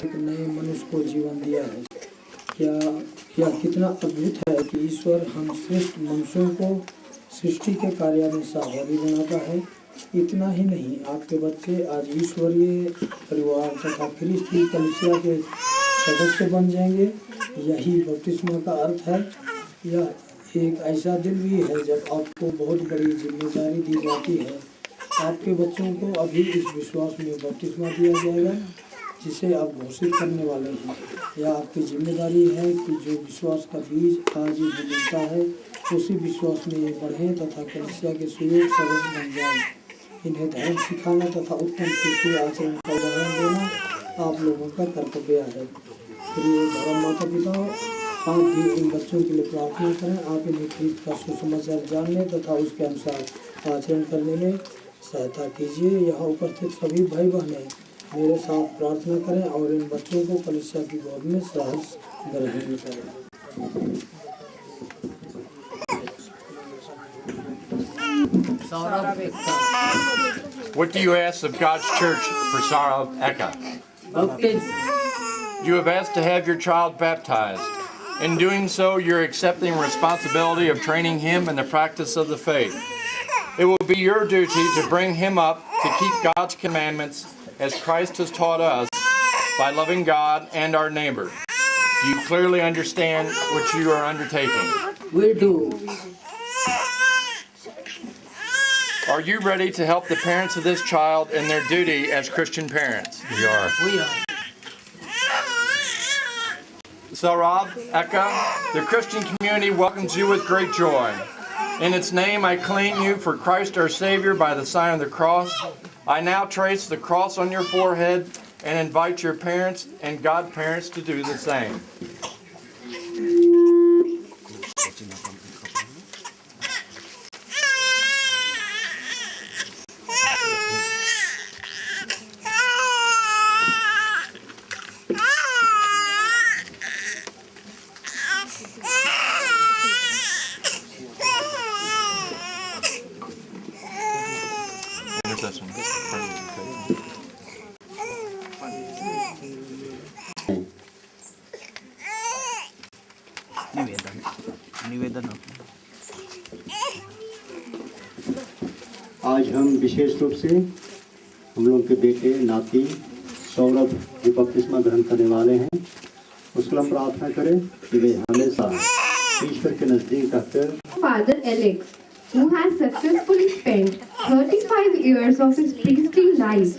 एक नए मनुष्य को जीवन दिया है। क्या यह कितना अद्भुत है कि ईश्वर हम श्रेष्ठ मनुष्यों को सृष्टि के कार्य में सहभागी बनाता है। इतना ही नहीं, आपके बच्चे आज ईश्वरीय परिवार तथा ख्रिस्त की कलीसिया के सदस्य बन जाएंगे। यही बपतिस्मा का अर्थ है। यह एक ऐसा दिन भी है जब आपको बहुत बड़ी जिम्मेदारी दी जाती है। आपके बच्चों को अभी इस विश्वास में बपतिस्मा दिया जाएगा जिसे आप घोषित करने वाले हैं। यह आपकी जिम्मेदारी है कि जो विश्वास का बीज आज ही मिलता है उसी विश्वास में ये बढ़ें तथा कलीसिया के सुयोग सदस्य बन जाएं। इन्हें धर्म सिखाना तथा उत्तम क्रिस्तीय आचरण का उदाहरण देना आप लोगों का कर्तव्य है। प्रिय धर्म माता पिता, आप भी इन बच्चों के लिए प्रार्थना करें। आप इन्हें ख्रिस्त का सुसमाचार जानने तथा उसके अनुसार आचरण करने में सहायता कीजिए। यहाँ उपस्थित सभी भाई बहनें मेरे साथ प्रार्थना करें और इन बच्चों को कलीसिया की गोद में सहज ग्रहण करें। What do you ask of God's church for Saurav Eka? You have asked to have your child baptized. In doing so, you're accepting responsibility of training him in the practice of the faith. It will be your duty to bring him up to keep God's commandments as Christ has taught us by loving God and our neighbor. Do you clearly understand what you are undertaking? We do. Are you ready to help the parents of this child in their duty as Christian parents? We are. Saurav Eka, the Christian community welcomes you with great joy. In its name, I claim you for Christ our Savior by the sign of the cross. I now trace the cross on your forehead and invite your parents and godparents to do the same. निवेदन। आज हम विशेष रूप से हम लोग के बेटे नाती सौरभ जो बपतिस्मा ग्रहण करने वाले हैं उसके लिए हम प्रार्थना करें कि वे हमेशा ईश्वर के नजदीक रहकर Father Alex, who has successfully spent 35 years of his priestly life,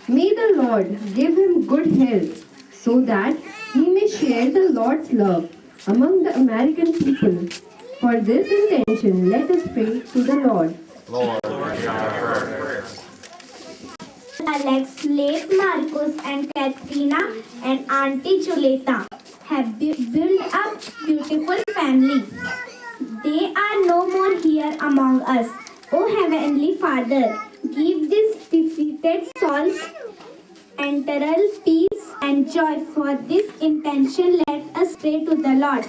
may the Lord give him good health so that he may share the Lord's love among the American people. For this intention, let us pray to the Lord. Alex, late Marcos and Katrina and Auntie Julieta have built a beautiful family. They are no more here among us. O Heavenly Father, give these defeated souls eternal peace and joy. For this intention, let us pray to the Lord.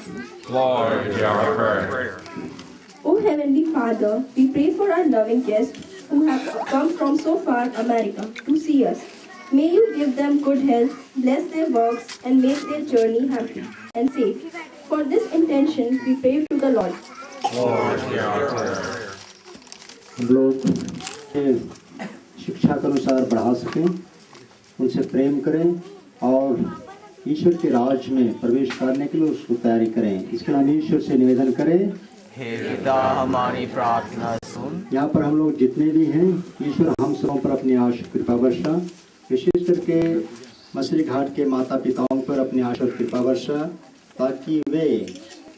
Lord, hear our prayer. O Heavenly Father, we pray for our loving guests who have come from so far America to see us. May you give them good health, bless their works, and make their journey happy and safe. For this intention, we pray to the Lord. Lord, hear our prayer. हम लोग शिक्षा के अनुसार बढ़ा सकें, उनसे प्रेम करें और ईश्वर के राज में प्रवेश करने के लिए उसको तैयारी करें। इसके लिए हम ईश्वर से निवेदन करें, हे पिता हमारी प्रार्थना सुन। यहाँ पर हम लोग जितने भी हैं, ईश्वर हम सबों पर अपनी आशीष कृपा वर्षा, विशेष करके मछली घाट के माता पिताओं पर अपनी आशीष कृपा वर्षा, ताकि वे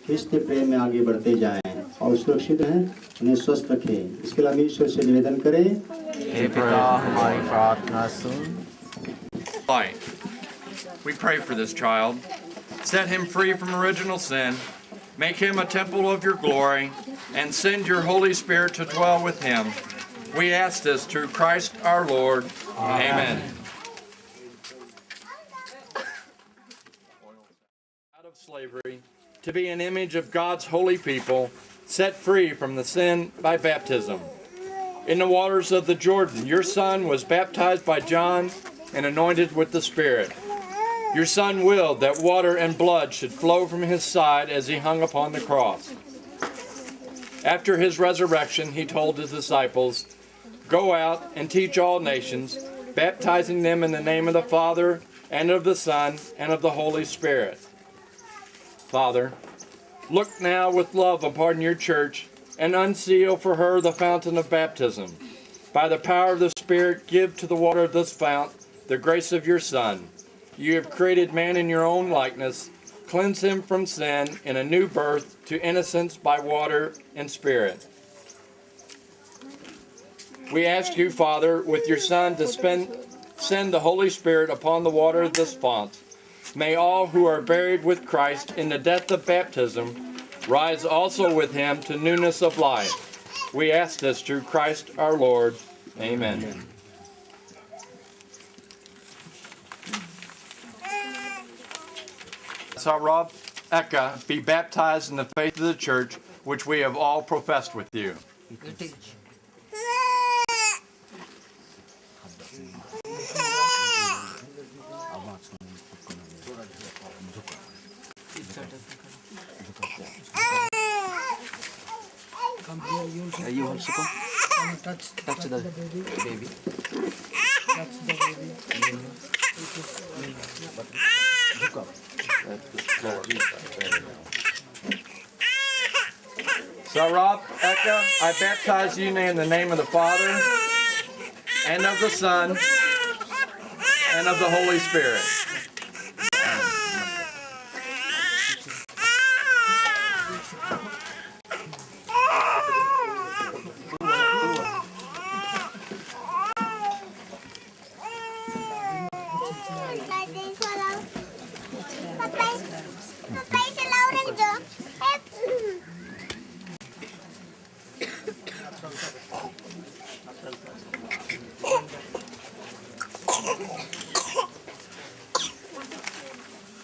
ख्रिस्त प्रेम में आगे बढ़ते जाएं और सुरक्षित हैं, उन्हें स्वस्थ रखें। इसके लिए हम ईश्वर से निवेदन करें, हे पिता हमारी प्रार्थना सुन। We pray for this child. Set him free from original sin. Make him a temple of your glory, and send your Holy Spirit to dwell with him. We ask this through Christ our Lord. Amen. Out of slavery, to be an image of God's holy people, set free from the sin by baptism. In the waters of the Jordan, your son was baptized by John and anointed with the Spirit. Your Son willed that water and blood should flow from his side as he hung upon the cross. After his resurrection, he told his disciples, "Go out and teach all nations, baptizing them in the name of the Father, and of the Son, and of the Holy Spirit." Father, look now with love upon your church, and unseal for her the fountain of baptism. By the power of the Spirit, give to the water of this fount the grace of your Son. You have created man in your own likeness. Cleanse him from sin in a new birth to innocence by water and Spirit. We ask you, Father, with your Son to send the Holy Spirit upon the water of this font. May all who are buried with Christ in the death of baptism rise also with him to newness of life. We ask this through Christ our Lord. Amen. So Rob Eka be baptized in the faith of the church, which we have all professed with you. Come here, You also come. touch the baby. baby. Touch the baby. So Rob Eka, I baptize you in the name of the Father, and of the Son, and of the Holy Spirit.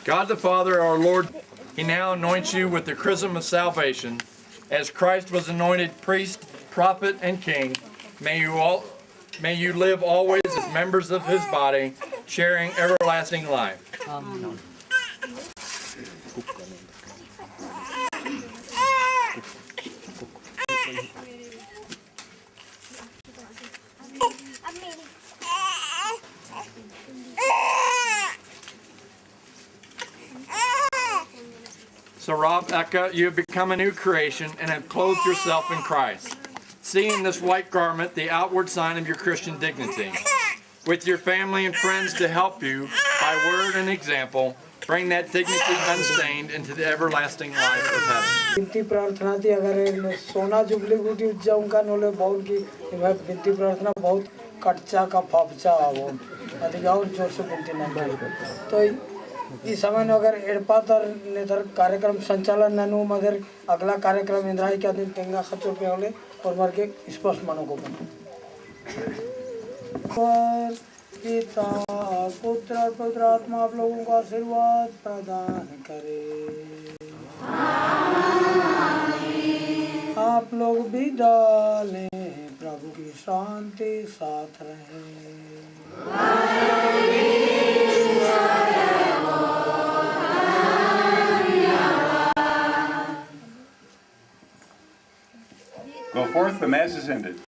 God the Father, our Lord, he now anoints you with the chrism of salvation. As Christ was anointed priest, prophet, and king, may you live always as members of his body, sharing everlasting life. Amen. So Rob Eka, you have become a new creation and have clothed yourself in Christ. See in this white garment the outward sign of your Christian dignity. With your family and friends to help you, by word and example, bring that dignity unstained into the everlasting life of heaven. विनती प्रार्थना थी अगर सोना jubilee गुटी उज्जाऊं का नोले बहुत की विनती प्रार्थना बहुत कच्चा का फापचा वो अधिक और जोर से विनती नहीं तो इस समय अगर एडपातर नेतर कार्यक्रम संचालन ननु मगर अगला कार्यक्रम इंद्राई के दिन टेंगा खचो पे होले और मर के स्पष्ट मानो को बना पिता पुत्र और पवित्र आत्मा आप लोगों को आशीर्वाद प्रदान करे। आप लोग भी डालें, प्रभु की शांति साथ रहे। Go forth, the Mass is ended.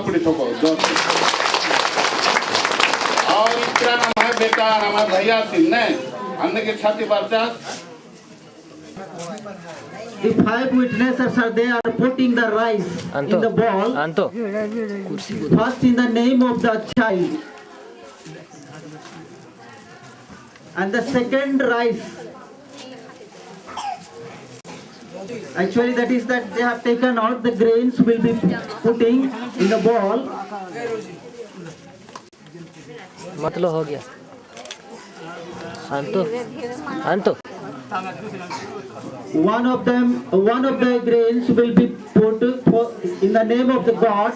Thapar ठोको और इतना नाम है बेटा हमारा भैया सिंह ने हमने के छाती बारचा The 5 witnesses are there putting the rice in the bowl. First in the name of the child. And the second rice. Actually that is that they have taken out the grains will be putting in the bowl. मतलब हो गया अंतो One of the grains will be put in the name of the God.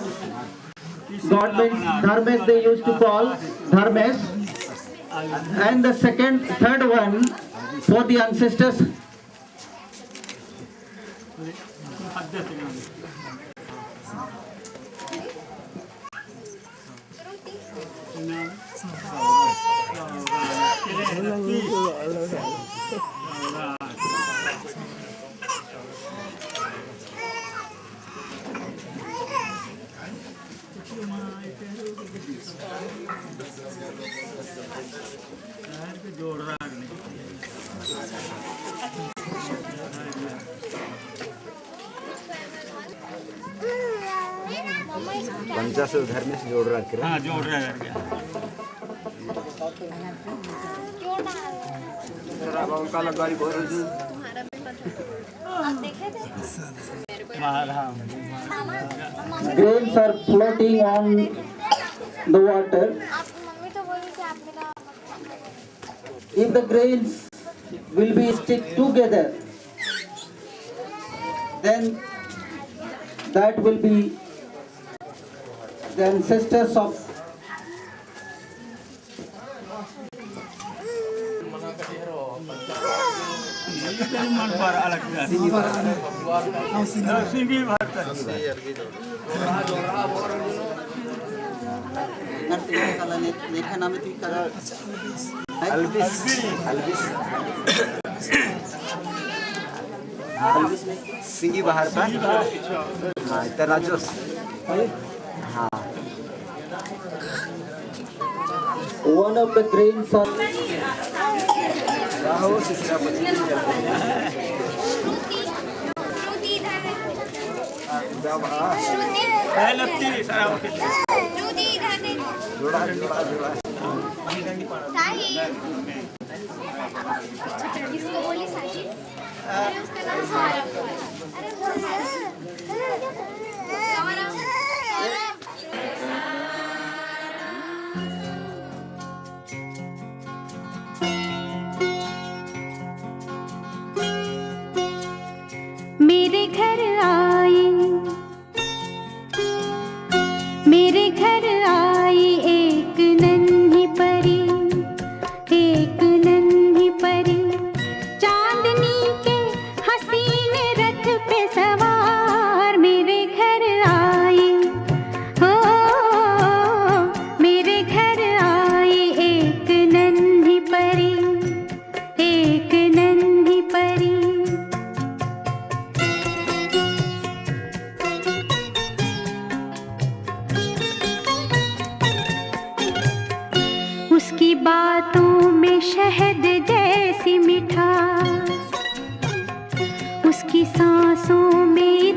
God means Dharmes, they used to call Dharmes. And the third one for the ancestors. पंचाश घर में से जोड़ रखे हाँ जोड़ रहा है उनका लगाई Grains are floating on the water. If the grains will be stick together, then that will be the ancestors of सिंगी बाहर पर हाँ इतना जो हाँ one of the grains are इसको बोली साची अरे उसका नाम सौरभ अरे मेरे घर आई एक नन्ही परी चांदनी के हसीन रथ पे सवार मेरे घर आई हो मेरे घर आई एक नन्ही परी उसकी बातों में शहद जैसी मिठास उसकी सांसों में